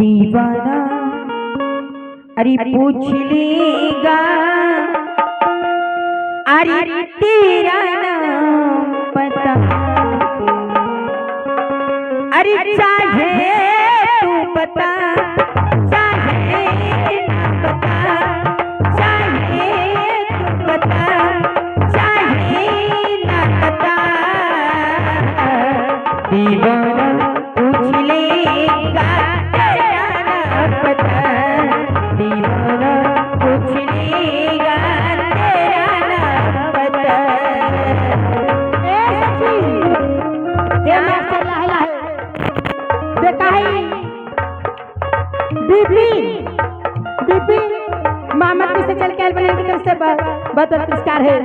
दीवाना अरे पूछ लेगा अरे तेरा नाम पता अरे चाहे तू बता चाहे ना बता चाहे तू बता चाहे ना बता दीवाना पूछ लेगा तेरा नाम पता दीवाना पूछ लेगा तेरा नाम पता। ए सखी ये मास्टर लाला है देखा है बीबी बीबी मामा से चल के बने की तरफ से बहुत पुरस्कार है।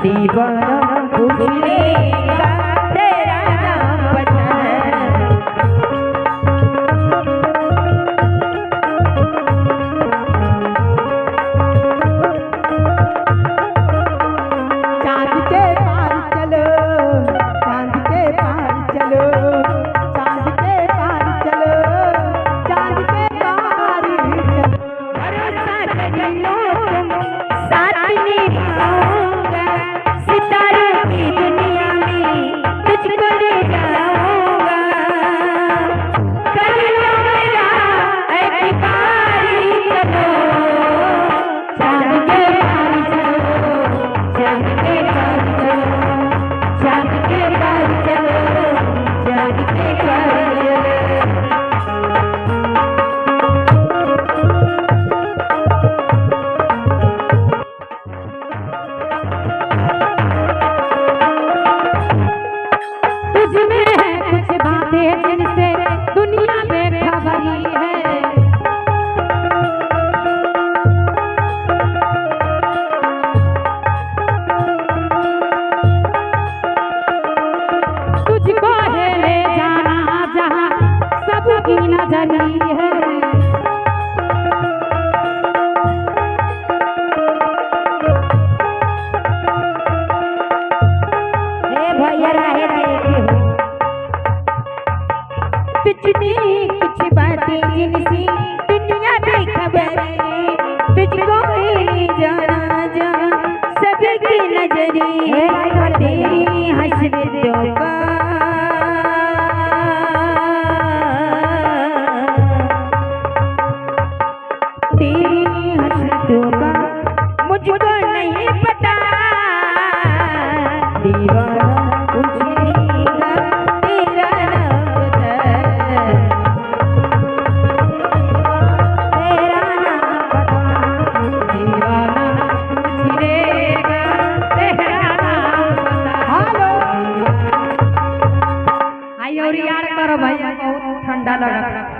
दीवाना पूछ लेगा तेरा नाम पता चांद के पार चलो चांद के पार चलो चांद के पार चलो चांद के पार चलो भरोसा कर लो तुम साथ निभाऊंगा सितारों की दुनिया में तुझको ले जाऊंगा कर लो मेरा एतबारी चलो चांद के पार चलो चांद के पार चलो चांद के पार चलो चांद के पार चलो। तुझमें है कुछ बातें जिनसे दुनिया में खबरी है तुझको है ले जाना जहाँ सबकी नजरी है भैया रहे कुछ बातें जिनसी दुनिया में खबर तुझको तेरी हसरतों का तेरी हसरतों का मुझको नहीं पता दीवाना पूछेगा तेरा नाम बता तेरा नाम बता दीवाना पूछेगा तेरा नाम बता। हेलो आई और यार करो भैया बहुत ठंडा लगा।